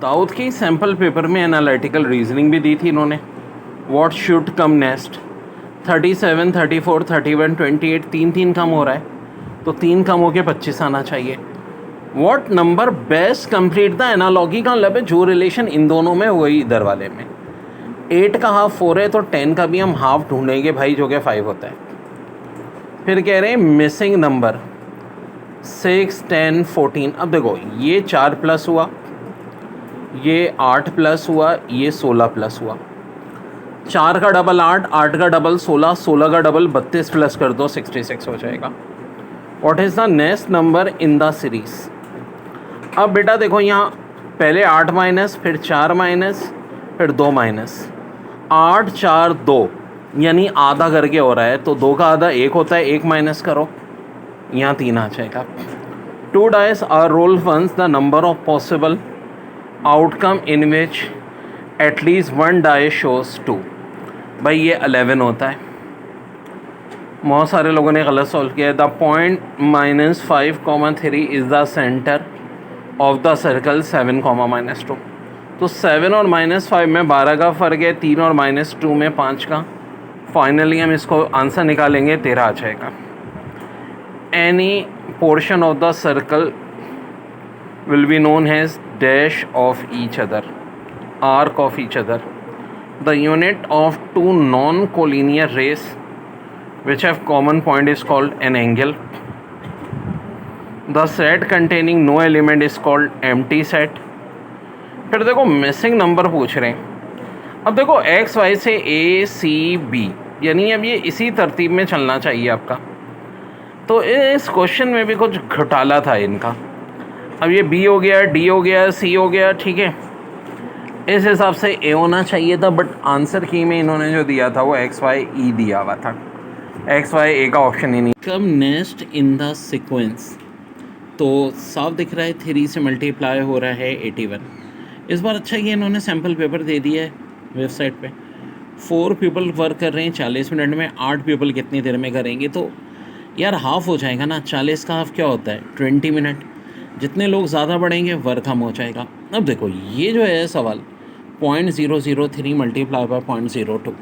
दाऊद की sample paper में analytical reasoning भी दी थी इन्होंने। व्हाट शुड कम नेक्स्ट, 37, 34, 31, 28, तीन तीन कम हो रहा है, तो तीन कम होके 25 आना चाहिए। What number best complete the analogy का मतलब है जो रिलेशन इन दोनों में वही इधर वाले में। 8 का हाफ 4 है तो 10 का भी हम हाफ ढूंढेंगे भाई, जो कि 5 होता है। फिर कह रहे हैं मिसिंग नंबर 6, 10, 14। अब देखो ये 4 प्लस हुआ, ये 8 प्लस हुआ, ये 16 प्लस हुआ। 4 का डबल 8, 8 का डबल 16, 16 का डबल 32 प्लस कर दो 66 हो जाएगा। What is the next number in the series. अब बेटा देखो यहाँ पहले 8 माइनस, फिर 4 माइनस, फिर 2 माइनस। 8, 4, 2 यानी आधा करके हो रहा है, तो 2 का आधा 1 होता है, 1 माइनस करो, यहाँ 3 आ जाएगा। 2 dice are roll once the number of possible outcome in which at least 1 die shows 2। भाई ये 11 होता है। बहुत सारे लोगों ने गलत सॉल्व किया है। The point -5, 3 is the centre of the circle 7, -2। तो 7 और -5 में 12 का फ़र्क है, 3 और -2 में 5 का। फाइनली हम इसको आंसर निकालेंगे, 13 आ जाएगा। Any portion of the circle will be known as dash of each other, arc of each other. The unit of two non-collinear rays which have common point is called an angle. The set containing no element is called empty set. फिर देखो missing number पूछ रहे हैं। अब देखो x Y से ए C B, यानी अब ये इसी तरतीब में चलना चाहिए आपका। तो इस क्वेश्चन में भी कुछ घोटाला था इनका। अब ये बी हो गया, डी हो गया, सी हो गया, ठीक है। इस हिसाब से ए होना चाहिए था, बट आंसर की में इन्होंने जो दिया था वो एक्स वाई ई दिया हुआ था। एक्स वाई ए का ऑप्शन ही नहीं। कम नेक्स्ट इन द सीक्वेंस, तो साफ दिख रहा है 3 से मल्टीप्लाई हो रहा है 81। इस बार अच्छा कि इन्होंने सैम्पल पेपर दे दिया है वेबसाइट पे। 4 पीपल वर्क कर रहे हैं 40 मिनट में, 8 पीपल कितनी देर में करेंगे, तो यार हाफ हो जाएगा ना। 40 का हाफ क्या होता है, 20 मिनट। जितने लोग ज़्यादा बढ़ेंगे वर्क कम हो जाएगा। अब देखो ये जो है सवाल 0.003 मल्टीप्लाई बाय 0.02,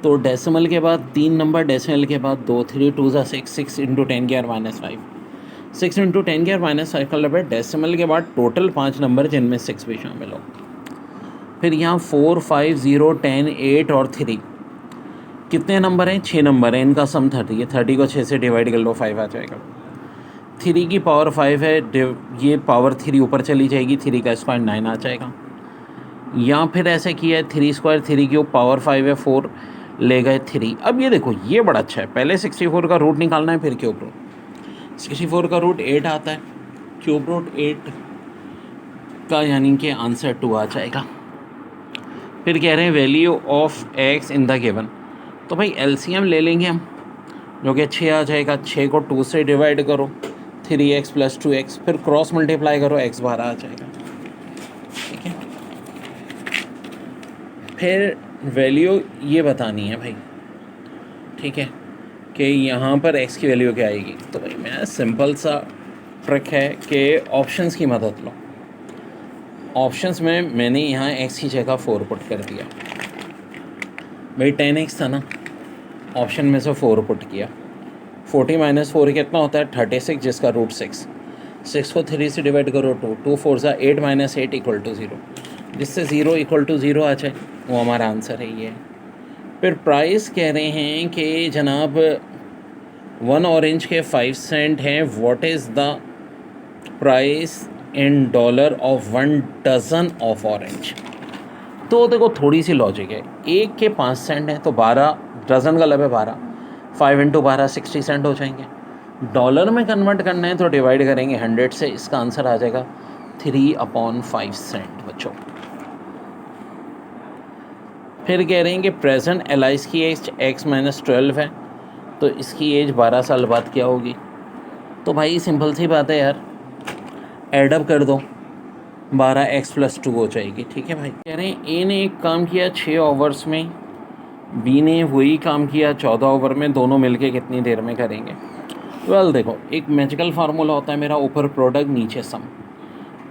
तो डेसिमल के बाद 3 नंबर, डेसिमल के बाद 2, 3 2 ज़ा 6, 6 इंटू 10 की पावर -5, 6 इंटू 10 की पावर -5 का मतलब है डेसिमल के बाद टोटल 5 नंबर जिनमें 6 भी शामिल हो। फिर यहाँ 4, 5, 0, 10, 8 और 3 कितने नंबर हैं, 6 नंबर हैं। इनका सम 30 है, 30 को 6 से डिवाइड कर लो, 5 आ जाएगा। 3 की पावर 5 है, ये पावर 3 ऊपर चली जाएगी, 3 का स्क्वायर 9 आ जाएगा। यहाँ फिर ऐसे किया है 3 स्क्वायर 3 क्यूब, पावर 5 है, 4 ले गए 3। अब ये देखो ये बड़ा अच्छा है, पहले 64 का रूट निकालना है, फिर क्यूब रूट। 64 का रूट 8 आता है, क्यूब रूट 8 का यानी कि आंसर 2 आ जाएगा। फिर कह रहे हैं value of x in the given, तो भाई एलसीएम ले लेंगे हम, जो कि 6 आ जाएगा। 6 को 2 से डिवाइड करो, 3x + 2x, फिर क्रॉस मल्टीप्लाई करो, x 12 आ जाएगा, ठीक है। फिर वैल्यू ये बतानी है भाई, ठीक है, कि यहाँ पर x की वैल्यू क्या आएगी। तो भाई मैं सिंपल सा ट्रिक है कि ऑप्शंस की मदद लो। ऑप्शंस में मैंने यहाँ x की जगह 4 पुट कर दिया। भाई 10x था ना, ऑप्शन में से 4 पुट किया। 40 - 4 कितना होता है, 36, जिसका रूट 6। 6 को 3 से डिवाइड करो, 2, 2 4 ज़ा 8 - 8 = 0, जिससे 0 = 0 आ जाए, वो हमारा आंसर है ये। फिर प्राइस कह रहे हैं कि जनाब 1 ऑरेंज के 5 सेंट हैं। What is the price in dollar of 1 dozen of orange. तो देखो थोड़ी सी लॉजिक है, एक के 5 सेंट है तो 12 डज़न का लब है 12, 5 × 12 60 सेंट हो जाएंगे। डॉलर में कन्वर्ट करना है तो डिवाइड करेंगे 100 से, इसका आंसर आ जाएगा 3/5 सेंट बच्चों। फिर कह रहे हैं कि प्रेजेंट एलाइस की एज x - 12 है, तो इसकी एज 12 साल बाद क्या होगी। तो भाई सिंपल सी बात है यार, एडअप कर दो, 12x + 2 हो जाएगी, ठीक है भाई। कह रहे हैं ए ने एक काम किया 6 ओवर्स में, बी ने वही काम किया 14 ओवर में, दोनों मिलके कितनी देर में करेंगे। वेल देखो एक मैजिकल फार्मूला होता है मेरा, ऊपर प्रोडक्ट नीचे सम।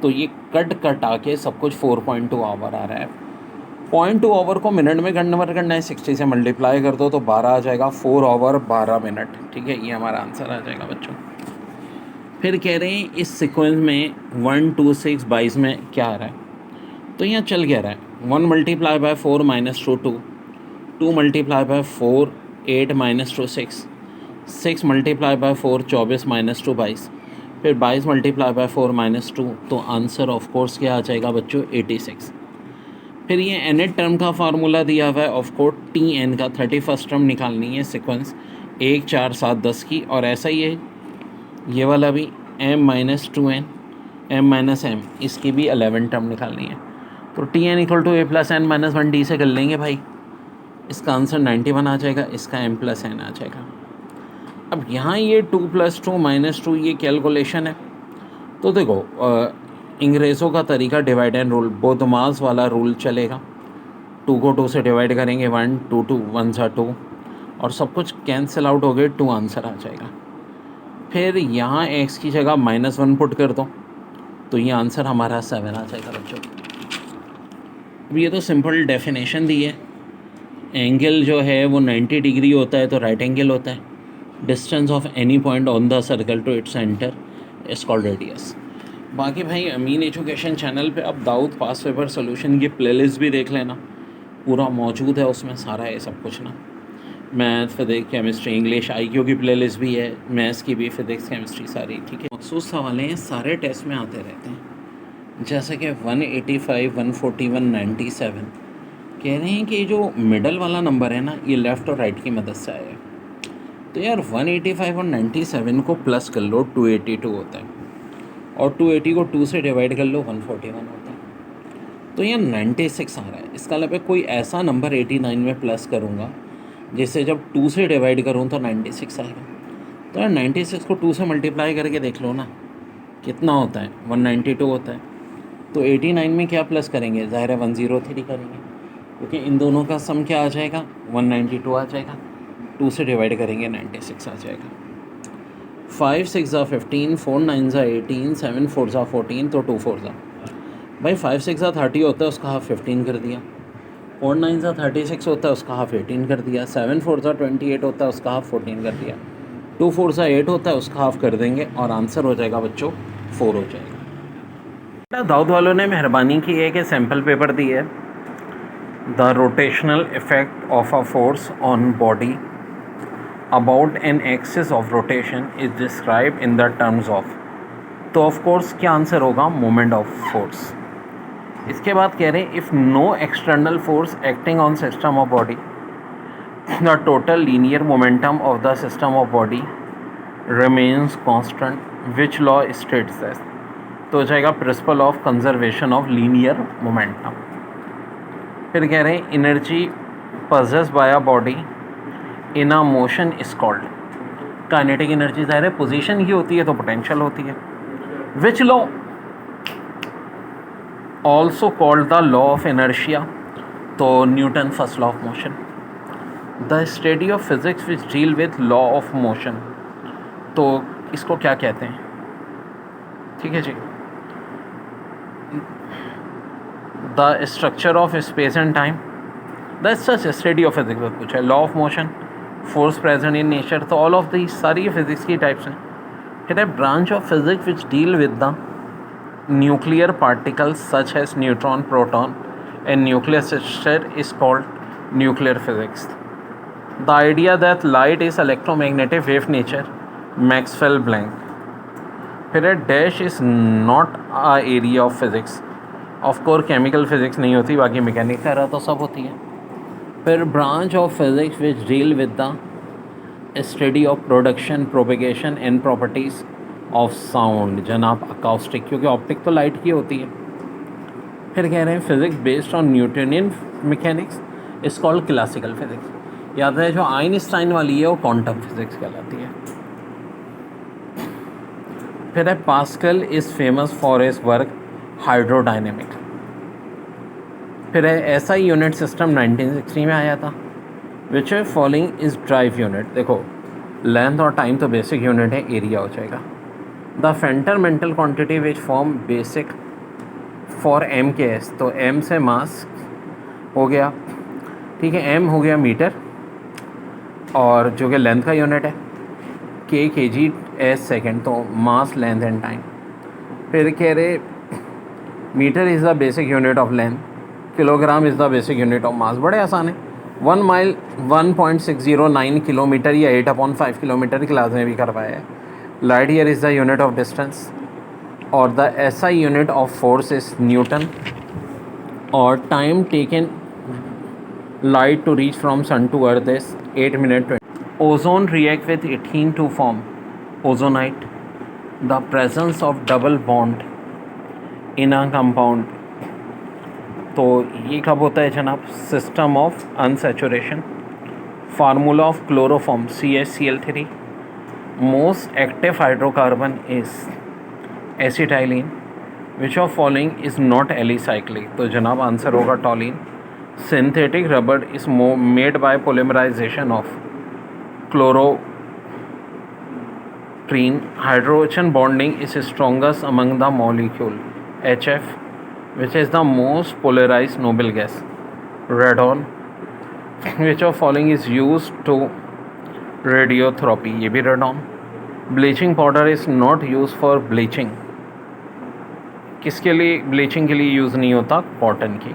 तो ये कट आके सब कुछ 4.2 आवर आ रहा है। 0.2 आवर को मिनट में कन्वर्ट करना है, 60 से मल्टीप्लाई कर दो तो 12 आ जाएगा, 4 आवर 12 मिनट। ठीक है, ये हमारा आंसर आ जाएगा बच्चों। फिर कह रहे हैं इस सीक्वेंस में 1 2 6 22 में क्या आ रहा है, तो यहाँ चल क्या रहा है, 1 multiply by 4 minus 2 2, 2 multiply by 4 8 minus 2 6, 6 multiply by 4 24 minus 2 22, फिर 22 मल्टीप्लाई बाय 4 माइनस 2, तो आंसर ऑफ कोर्स क्या आ जाएगा बच्चों 86। फिर ये nth टर्म का फार्मूला दिया हुआ है, ऑफ कोर्स Tn का 31st टर्म निकालनी है सीक्वेंस 1 4 7 10 की, और ऐसा ही है ये वाला भी m minus 2n m minus m, इसकी भी 11 टर्म निकालनी है। तो Tn equal to a plus n minus 1d से कर लेंगे भाई, इसका आंसर 91 आ जाएगा, इसका m प्लस n आ जाएगा। अब यहाँ ये 2 + 2 - 2 ये कैलकुलेशन है, तो देखो अंग्रेज़ों का तरीका डिवाइड एंड रूल, बोधमास वाला रूल चलेगा। 2 को 2 से डिवाइड करेंगे 1 2 2 1 सा 2, और सब कुछ कैंसिल आउट हो गए, 2 आंसर आ जाएगा। फिर यहाँ x की जगह -1 पुट कर दो, तो ये आंसर हमारा 7 आ जाएगा बच्चों। अब ये तो सिंपल डेफिनेशन दी है, एंगल जो है वो 90 डिग्री होता है तो राइट एंगल होता है। Distance of any point on the circle to its centre is called radius. बाकी भाई अमीन एजुकेशन चैनल पे अब दाऊद पास पेपर सोल्यूशन की प्लेलिस्ट भी देख लेना, पूरा मौजूद है उसमें सारा है सब कुछ ना। Math, physics, chemistry, English, IQ की प्लेलिस्ट भी है, मैथ्स की भी, फिजिक्स, केमिस्ट्री सारी। ठीक है, मखसूस सवालें हैं, सारे टेस्ट में आते रहते हैं, जैसे कि 185 140 197 कह रहे हैं कि जो मिडल वाला नंबर है ना, ये लेफ़्ट और राइट की मदद से आया है। तो यार 185 और 97 को प्लस कर लो 282 होता है, और 280 को 2 से डिवाइड कर लो 141 होता है। तो यहाँ 96 आ रहा है, इसका मतलब है कोई ऐसा नंबर 89 में प्लस करूँगा जिसे जब 2 से डिवाइड करूँ तो 96 आएगा। तो यार 96 को 2 से मल्टीप्लाई करके देख लो ना कितना होता है, 192 होता है। तो 89 में क्या प्लस करेंगे, ज़ाहिर है 103 करेंगे, क्योंकि इन दोनों का सम क्या आ जाएगा 192 आ जाएगा, 2 से डिवाइड करेंगे 96 आ जाएगा। 5 6 ज़ा 15, 4 9 ज़ा 18, 7 4 ज़ा 14, तो 2 4 ज़ा भाई 5 6 ज़ा 30 होता है, उसका हाफ 15 कर दिया। 4 9 ज़ा 36 होता है, उसका हाफ 18 कर दिया। 7 4 ज़ा 28 होता है, उसका हाफ 14 कर दिया। 2 4 ज़ा 8 होता है, उसका हाफ कर देंगे, और आंसर हो जाएगा बच्चों 4 हो जाएगा। दाऊद वालों ने मेहरबानी की है कि सैम्पल पेपर दी है, the rotational effect of a force on body about an axis of rotation is describe in the terms of, तो ऑफ कोर्स क्या आंसर होगा, मोमेंट ऑफ फोर्स। इसके बाद कह रहे हैं if no external force acting on system of body the total linear momentum of the system of body remains constant which law states this, तो हो जाएगा principle of conservation of linear momentum. फिर कह रहे हैं energy possessed by a body in a motion is called, kinetic energy ज़ाहिर है position की होती है तो पोटेंशियल होती है। Which law also called the law of inertia, तो Newton first law of motion. The study of physics which deal with law of motion, तो इसको क्या कहते हैं, ठीक है जी, the structure of space and time, the such study of physics पूछा है। Law of motion, force present in nature, तो ऑल ऑफ दी सारी फिजिक्स की टाइप्स हैं। कहते हैं branch of physics which deal with the nuclear particles such as neutron, proton and nuclear structure is called nuclear physics. The idea that light is electromagnetic wave nature, Maxwell blank. फिर है dash is not a area of physics, of course chemical physics नहीं होती, बाकी mechanics का तो सब होती है। फिर branch of physics which deal with the study of production, propagation and properties of sound, जनाब अकाउस्टिक, क्योंकि ऑप्टिक तो लाइट की होती है। फिर कह रहे हैं physics based on Newtonian mechanics is called classical physics. याद है जो आइंस्टाइन वाली है वो क्वांटम फिजिक्स कहलाती है। फिर है pascal is famous for his work hydrodynamic. फिर है ऐसा ही यूनिट सिस्टम 1960 में आया था, विच है फॉलोइंग इज ड्राइव यूनिट। देखो लेंथ और टाइम तो बेसिक यूनिट है, एरिया हो जाएगा। The fundamental quantity which form basic for M K S, तो एम से मास हो गया, ठीक है, एम हो गया मीटर, और जो कि लेंथ का यूनिट है, के जी एस सेकेंड, तो मास लेंथ एंड टाइम। फिर कह रहे metre is the basic unit of length, kilogram is the basic unit of mass. बड़े आसान है। 1 माइल 1.609 किलोमीटर या 8/5 किलोमीटर क्लास में भी करवाया है। Light year is the unit of distance, और the SI unit of force is newton, और time taken light to reach from sun to earth is 8 minutes. Ozone react with ethene to form ozonite. The presence of double bond in a compound, तो ये कब होता है जनाब? System of unsaturation. Formula of chloroform CaCl3। Most active hydrocarbon is acetylene. Which of following is not alicyclic, तो जनाब answer होगा टॉलिन। Synthetic rubber is made by polymerization of chloroprene. Hydrogen bonding is strongest among the molecule HF, which is the most polarized noble gas. Radon. Which of following is used to radiotherapy? ये भी radon. Bleaching powder is not used for bleaching. किसके लिए bleaching के लिए use नहीं होता? Cotton की।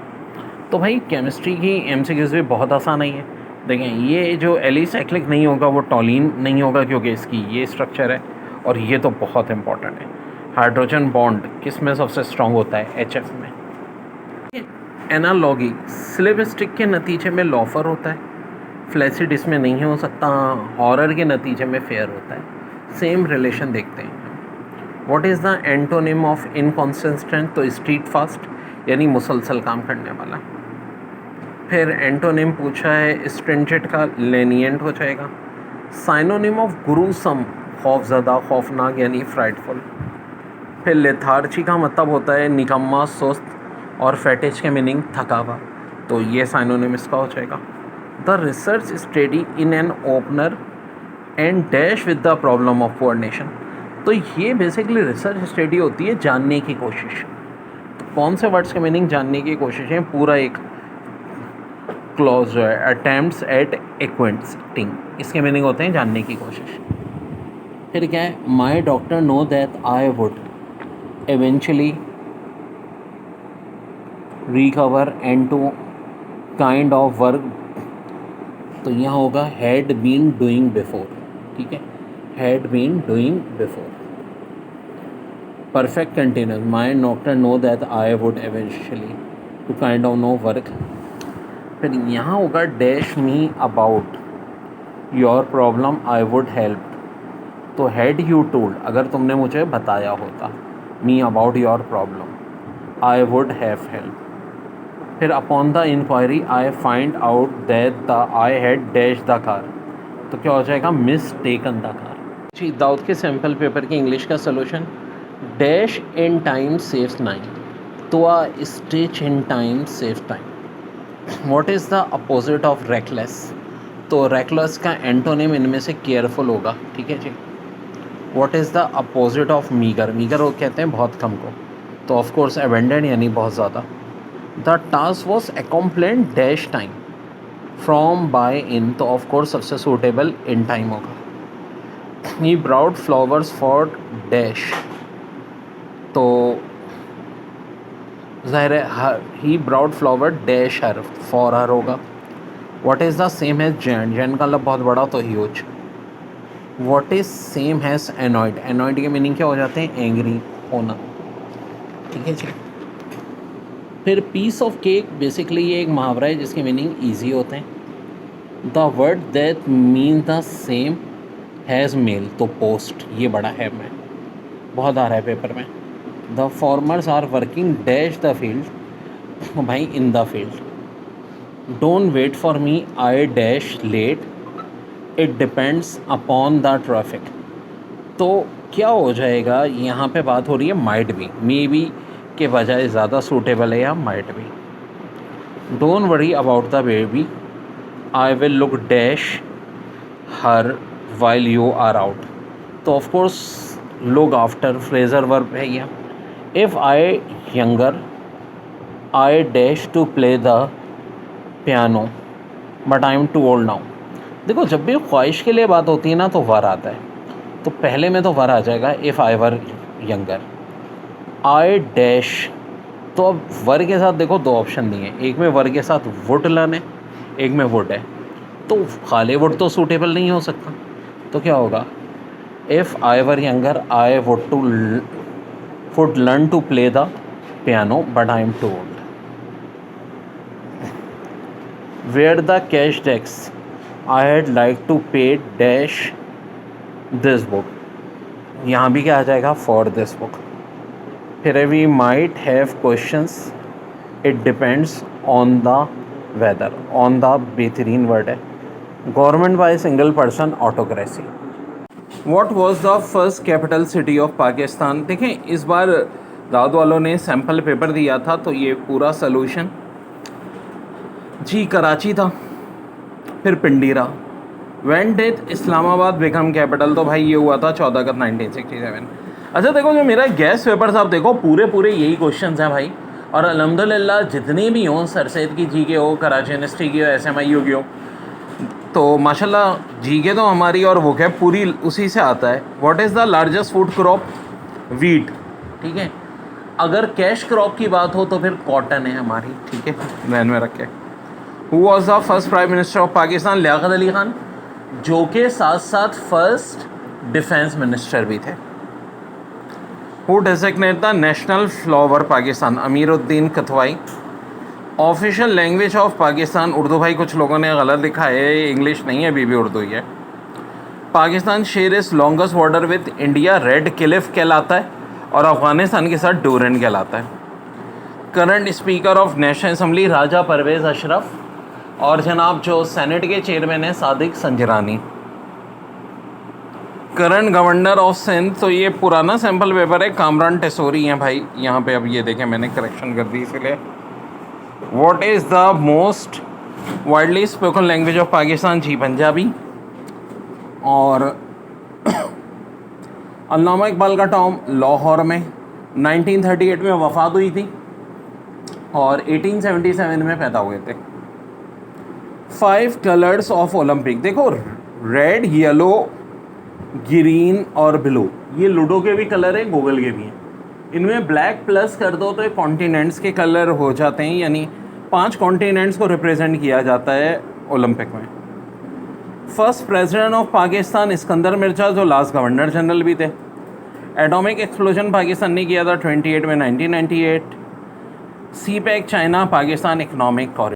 तो भाई केमिस्ट्री की एमसीक्यूज़ भी बहुत आसान है। देखें, ये जो एलिसाइक्लिक नहीं होगा वो टॉलिन नहीं होगा, क्योंकि इसकी ये स्ट्रक्चर है, और ये तो बहुत इंपॉर्टेंट है। हाइड्रोजन बॉन्ड किस में सबसे स्ट्रांग होता है? HF में। एनालॉगी स्लिप स्टिक के नतीजे में लॉफर होता है, फ्लैसिड इसमें नहीं हो सकता, हॉरर के नतीजे में फेयर होता है। सेम रिलेशन देखते हैं। What is the antonym of inconsistent? तो स्ट्रीट फास्ट, यानी मुसलसल काम करने वाला। फिर एंटोनिम पूछा है स्ट्रिंजेंट का, लेनिएंट हो जाएगा। साइनोनिम ऑफ गुरूसम, खौफज़दा, खौफनाक यानी फ्राइटफुल। फिर लेथार्जी का मतलब होता है निकम्मा, सुस्त, और फैटिज के मीनिंग थका हुआ, तो ये साइनोनिम इसका हो जाएगा। The research study in an opener and dash with the problem of coordination, तो ये बेसिकली रिसर्च स्टडी होती है जानने की कोशिश। तो कौन से वर्ड्स के मीनिंग जानने की कोशिश है? पूरा एक क्लॉज जो है, अटेम्प्ट्स एट एक्वेंटिंग, इसके मीनिंग होते हैं जानने की कोशिश। फिर क्या है? My doctor know that I would eventually recover and to kind of work, तो यहाँ होगा हैड बीन डूइंग बिफोर, ठीक है, had been doing before. Perfect continuous, my doctor know that I would eventually to kind of no work. फिर यहाँ होगा dash me about your problem I would help, तो had you told, अगर तुमने मुझे बताया होता, me about your problem I would have help. फिर upon the inquiry I find out that the I had dash the car, तो क्या हो जाएगा? Miss taken the car. जी, दाऊद के सैम्पल पेपर के इंग्लिश का solution, dash in time saves 9, तो a stitch in time save time. What is the opposite of reckless? तो रेकलेस का एंटोनिम इनमें से केयरफुल होगा, ठीक है जी। What is the opposite of meagre? Meagre वो कहते हैं बहुत कम को, तो ऑफ कोर्स एबेंडेंट यानी बहुत ज़्यादा। The task was accomplished dash time from by in, तो ऑफ कोर्स सबसे सूटेबल इन टाइम होगा। He brought flowers for dash, तो ज़ाहिर है he brought flower dash her, for her होगा। What is the same as giant? Giant का मतलब बहुत बड़ा, तो huge. What is same as annoyed? Annoyed के मीनिंग क्या हो जाते हैं? एंग्री होना, ठीक है जी। फिर पीस ऑफ केक, बेसिकली ये एक मुहावरा है जिसके मीनिंग ईजी होते हैं। The word that mean the same has mail, तो पोस्ट, ये बड़ा है, मैं बहुत आ रहा है पेपर में। The farmers are working dash the field, भाई in the field. Don't wait for me I dash late, it depends upon the traffic, तो क्या हो जाएगा? यहाँ पे बात हो रही है माइट बी, मे बी के बजाय ज़्यादा सूटेबल है या might be. Don't worry about the baby, I will look dash her while you are out, तो of course look after phrasal verb है यह। If I younger I dash to play the piano but I am too old now. देखो जब भी ख्वाहिश के लिए बात होती है ना तो वर आता है, तो पहले में तो वर आ जाएगा if I were younger. I dash, तो अब वर के साथ देखो दो ऑप्शन दिए हैं, एक में वर के साथ वुड लर्न है, एक में वुड है, तो खाली वुड तो सूटेबल नहीं हो सकता। तो क्या होगा, if I were younger I would learn to play the piano but I am too old. Where the cash डेक्स I had like to pay dash this book, यहाँ भी क्या आ जाएगा, फॉर दिस बुक। फिर we might have questions, it depends on the weather, on the बेहतरीन word है। Government by single person, autocracy. What was the first capital city of Pakistan. देखें इस बार दाद वालों ने सैम्पल पेपर दिया था, तो ये पूरा सलूशन जी कराची था, फिर पिंडी रहा। When did Islamabad become capital, तो भाई ये हुआ था 14 अगस्त 1967। अच्छा देखो जो मेरा गैस पेपर साहब देखो पूरे यही क्वेश्चंस हैं भाई, और अल्हम्दुलिल्लाह जितने भी हों, सरसैद की जी के हो, कराची यूनिवर्सिटी की हो, SMIU की हो, तो माशाल्लाह जी के तो हमारी और वो क्या पूरी उसी से आता है। What is the largest food crop, wheat, ठीक है। अगर कैश क्रॉप की बात हो तो फिर कॉटन है हमारी, ठीक है, ध्यान में रखें। Who was the first prime minister of Pakistan, Liaquat Ali Khan, जो के साथ साथ फर्स्ट डिफेंस मिनिस्टर भी थे। Who designate the national flower Pakistan, Amiruddin Kathwai. Official language of Pakistan, Urdu. भाई कुछ लोगों ने गलत लिखा है, इंग्लिश नहीं है, अभी भी उर्दू ही है। Pakistan share is longest border with India, Radcliffe कहलाता है, और अफ़गानिस्तान के साथ डूरन कहलाता है। Current speaker of national assembly Raja Pervaiz Ashraf, और जनाब जो सेनेट के चेयरमैन हैं Sadiq Sanjrani. Current governor of Sindh, तो ये पुराना सैम्पल पेपर है, कामरान टेसोरी हैं भाई यहाँ पे। अब ये देखें मैंने करेक्शन कर दी इसलिए। What is the most widely spoken language of Pakistan, जी पंजाबी। और अल्लामा इकबाल का टॉम लाहौर में 1938 में वफ़ात हुई थी और 1877 में पैदा हुए थे। 5 कलर्स ऑफ ओलंपिक, देखो रेड, येलो, ग्रीन और ब्लू, ये लूडो के भी कलर हैं, गूगल के भी हैं। इनमें ब्लैक प्लस कर दो तो ये कॉन्टिनेंट्स के कलर हो जाते हैं, यानी 5 कॉन्टिनेंट्स को रिप्रेजेंट किया जाता है ओलंपिक में। First president of Pakistan Sikandar Mirza, जो लास्ट गवर्नर जनरल भी थे। एटॉमिक एक्सप्लोजन पाकिस्तान ने किया था 28 में 1998। CPEC China Pakistan economic corridor.